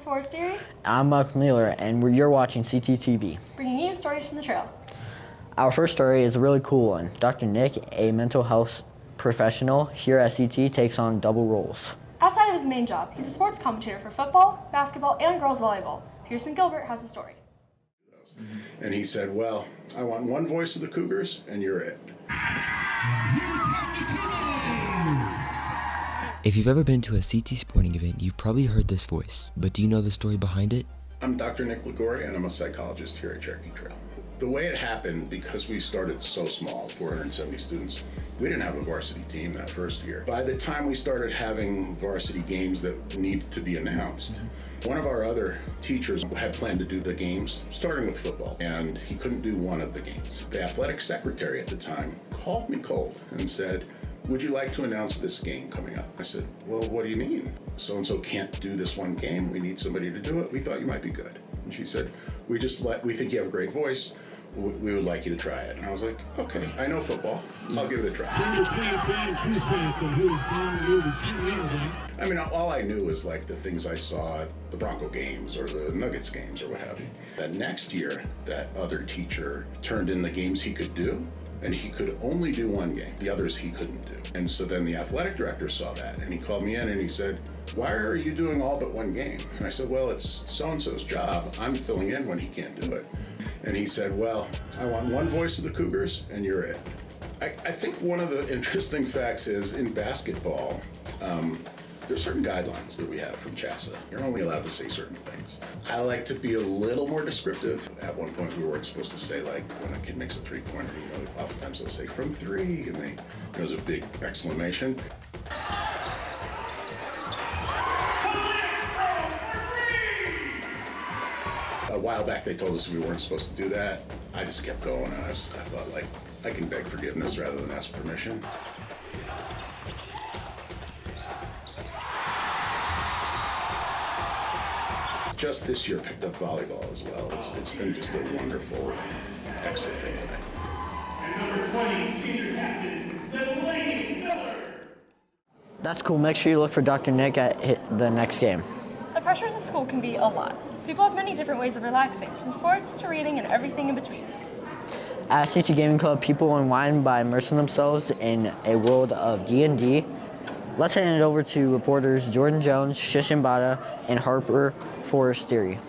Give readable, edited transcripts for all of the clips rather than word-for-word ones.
Forest Erie. I'm Mark Mueller, and you're watching CTTV. Bringing you stories from the trail. Our first story is a really cool one. Dr. Nick, a mental health professional here at CT, takes on double roles. Outside of his main job, he's a sports commentator for football, basketball, and girls volleyball. Pearson Gilbert has the story. And he said, well, I want one voice of the Cougars, and you're it. If you've ever been to a CT sporting event, you've probably heard this voice, but do you know the story behind it? I'm Dr. Nick Ligori, and I'm a psychologist here at Cherokee Trail. The way it happened, because we started so small, 470 students, we didn't have a varsity team that first year. By the time we started having varsity games that needed to be announced, one of our other teachers had planned to do the games, starting with football, and he couldn't do one of the games. The athletic secretary at the time called me cold and said, would you like to announce this game coming up? I said, well, what do you mean? So-and-so can't do this one game. We need somebody to do it. We thought you might be good. And she said, we think you have a great voice. We would like you to try it. And I was like, okay, I know football. I'll give it a try. I mean, all I knew was like the things I saw at the Bronco games or the Nuggets games or what have you. That next year, that other teacher turned in the games he could do, and he could only do one game. The others he couldn't do. And so then the athletic director saw that, and he called me in and he said, why are you doing all but one game? And I said, well, it's so-and-so's job. I'm filling in when he can't do it. And he said, well, I want one voice of the Cougars, and you're it. I think one of the interesting facts is in basketball, there's certain guidelines that we have from CHSAA. You're only allowed to say certain things. I like to be a little more descriptive. At one point, we weren't supposed to say, like, when a kid makes a three-pointer, oftentimes they'll say from three, and there's a big exclamation. A while back, they told us we weren't supposed to do that. I just kept going, and I thought, like, I can beg forgiveness rather than ask permission. Just this year picked up volleyball as well. It's been just a wonderful extra thing. And number 20, senior captain, Delaney Miller. That's cool. Make sure you look for Dr. Nick at the next game. The pressures of school can be a lot. People have many different ways of relaxing, from sports to reading and everything in between. At CT Gaming Club, people unwind by immersing themselves in a world of D&D. Let's hand it over to reporters Jordan Jones, Shishin Bada, and Harper Forestieri.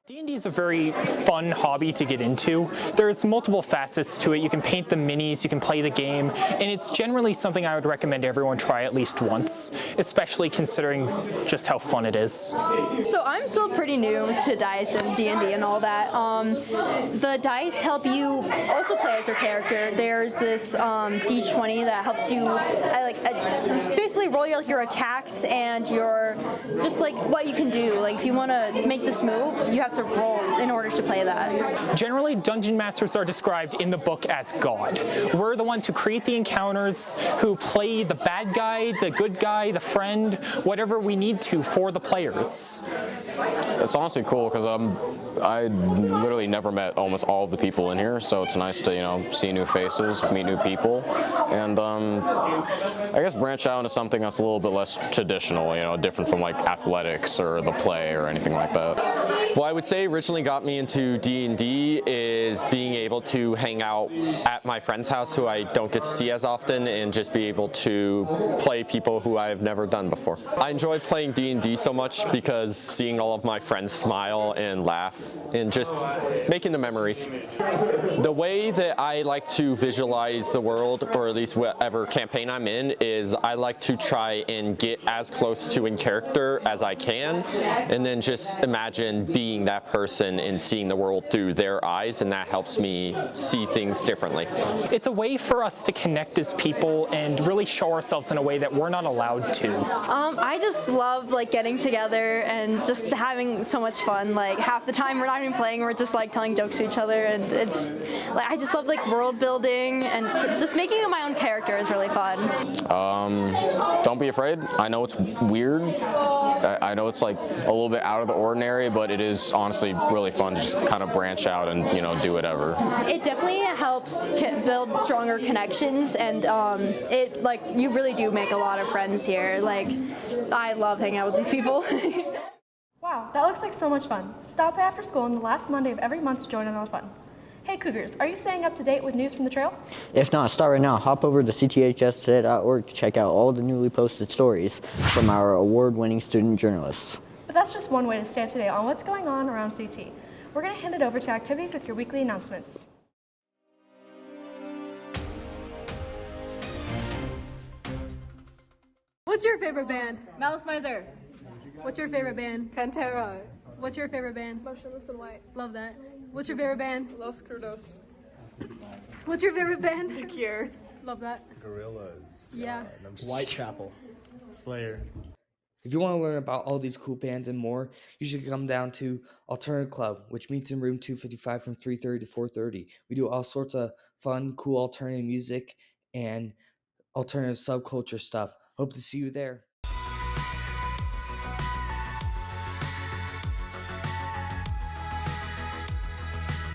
D&D is a very fun hobby to get into. There's multiple facets to it. You can paint the minis, you can play the game, and it's generally something I would recommend everyone try at least once, especially considering just how fun it is. So I'm still pretty new to dice and D&D and all that. The dice help you also play as your character. There's this D20 that helps you basically roll your attacks and your just like what you can do. Like if you want to make this move, you have to roll in order to play that. Generally, dungeon masters are described in the book as God. We're the ones who create the encounters, who play the bad guy, the good guy, the friend, whatever we need to for the players. It's honestly cool because I literally never met almost all of the people in here, so it's nice to see new faces, meet new people, and I guess branch out into something that's a little bit less traditional, different from like athletics or the play or anything like that. Well, I would say originally got me into D&D is being able to hang out at my friend's house who I don't get to see as often and just be able to play people who I've never done before. I enjoy playing D&D so much because seeing all of my friends smile and laugh and just making the memories. The way that I like to visualize the world, or at least whatever campaign I'm in, is I like to try and get as close to in character as I can, and then just imagine being that person and seeing the world through their eyes, and that helps me see things differently. It's a way for us to connect as people and really show ourselves in a way that we're not allowed to. I just love getting together and just having so much fun. Like half the time we're not even playing, we're just telling jokes to each other, and it's I just love world building and just making my own character is really fun. Don't be afraid. I know it's weird. I know it's a little bit out of the ordinary, but it is honestly really fun to just kind of branch out and do whatever. It definitely helps build stronger connections, and you really do make a lot of friends here. I love hanging out with these people. Wow, Wow, that looks like so much fun. Stop by after school on the last Monday of every month to join in on the fun. Hey Cougars, are you staying up to date with news from the trail? If not, start right now. Hop over to cthstoday.org to check out all the newly posted stories from our award-winning student journalists. But that's just one way to stay up to date on what's going on around CT. We're going to hand it over to activities with your weekly announcements. What's your favorite band? Malice Miser. What's your favorure band? Pantera. What's your favorite band? Motionless in White. Love that. What's your favorite band? Los Crudos. What's your favorite band? The Cure. Love that. Gorillaz. Yeah. Whitechapel. Slayer. If you want to learn about all these cool bands and more, you should come down to Alternative Club, which meets in room 255 from 3:30 to 4:30. We do all sorts of fun, cool alternative music and alternative subculture stuff. Hope to see you there.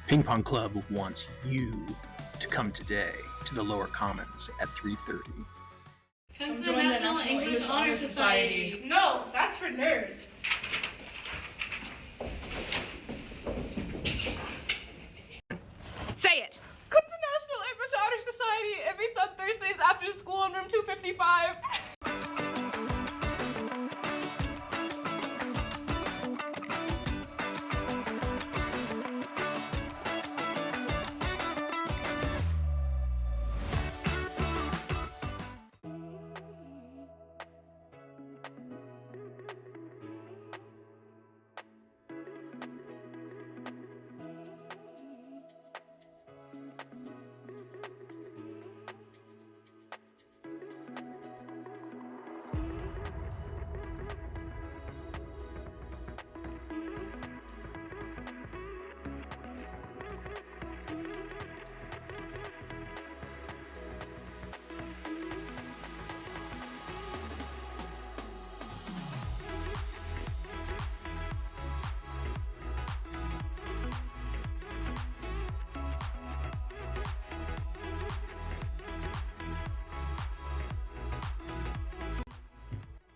Ping Pong Club wants you to come today to the Lower Commons at 3:30. Come to the National English Honor Society. No, that's for nerds. Say it. Come to the National English Honor Society. It meets on Thursdays after school in room 255.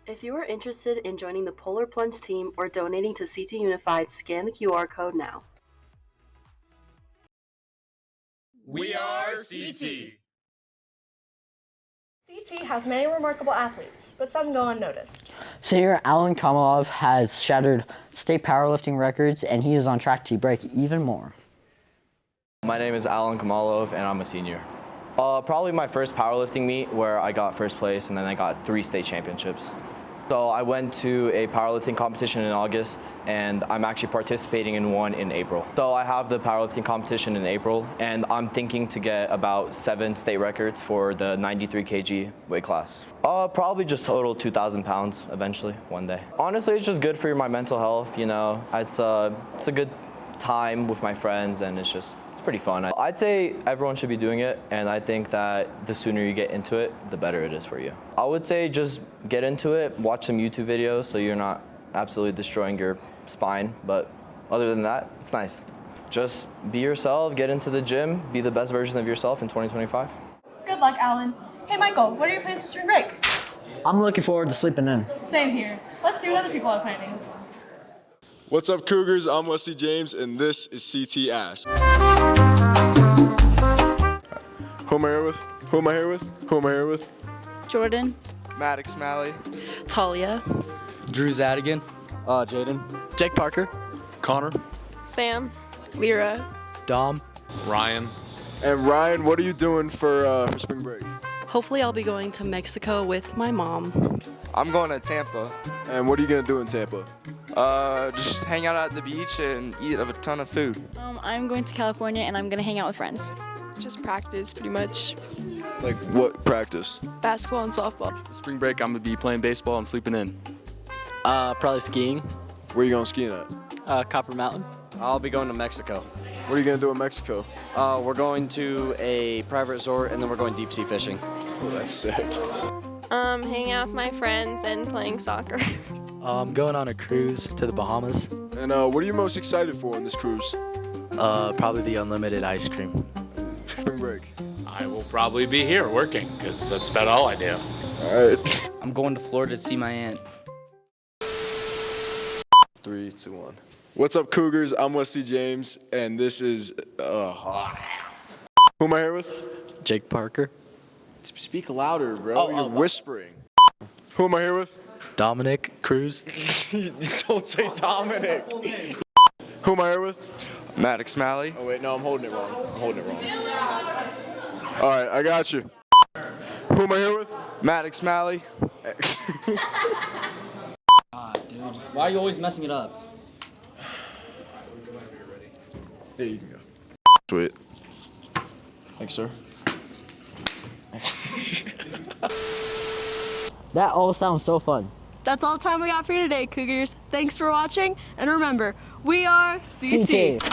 If you are interested in joining the Polar Plunge team or donating to CT Unified, scan the QR code now. We are CT. CT has many remarkable athletes, but some go unnoticed. Senior Alan Kamalov has shattered state powerlifting records, and he is on track to break even more. My name is Alan Kamalov, and I'm a senior. Probably my first powerlifting meet where I got first place, and then I got 3 state championships. So I went to a powerlifting competition in August, and I'm actually participating in one in April. So I have the powerlifting competition in April, and I'm thinking to get about 7 state records for the 93 kg weight class. Probably just total 2,000 pounds eventually, one day. Honestly, it's just good for my mental health, you know. It's a good time with my friends, and it's pretty fun. I'd say everyone should be doing it, and I think that the sooner you get into it, the better it is for you. I would say just get into it, watch some YouTube videos so you're not absolutely destroying your spine, but other than that, it's nice. Just be yourself, get into the gym, be the best version of yourself in 2025. Good luck, Alan. Hey Michael, what are your plans for spring break? I'm looking forward to sleeping in. Same here. Let's see what other people are planning. What's up, Cougars? I'm Wesley James, and this is CT Ask. Who am I here with? Who am I here with? Who am I here with? Jordan. Maddox Malley. Talia. Drew Zadigan. Jaden. Jake Parker. Connor. Sam. Lyra. Dom. Ryan. And Ryan, what are you doing for spring break? Hopefully I'll be going to Mexico with my mom. I'm going to Tampa. And what are you going to do in Tampa? Just hang out at the beach and eat a ton of food. I'm going to California and I'm going to hang out with friends. Just practice, pretty much. Like what practice? Basketball and softball. Spring break, I'm going to be playing baseball and sleeping in. Probably skiing. Where are you going skiing at? Copper Mountain. I'll be going to Mexico. What are you going to do in Mexico? We're going to a private resort, and then we're going deep sea fishing. Oh, that's sick. Hanging out with my friends and playing soccer. I'm going on a cruise to the Bahamas. And what are you most excited for on this cruise? Probably the unlimited ice cream. Spring break. I will probably be here working, because that's about all I do. All right. I'm going to Florida to see my aunt. 3, 2, 1. What's up, Cougars? I'm Wesley James, and this is. Who am I here with? Jake Parker. Speak louder, bro. You're whispering. Who am I here with? Dominic Cruz. Don't say Dominic. Who am I here with? Maddox Malley. Oh, wait, no, I'm holding it wrong. All right, I got you. Who am I here with? Maddox Malley. Dude, why are you always messing it up? There you can go. Sweet. Thanks, sir. That all sounds so fun. That's all the time we got for you today, Cougars. Thanks for watching, and remember, we are CT.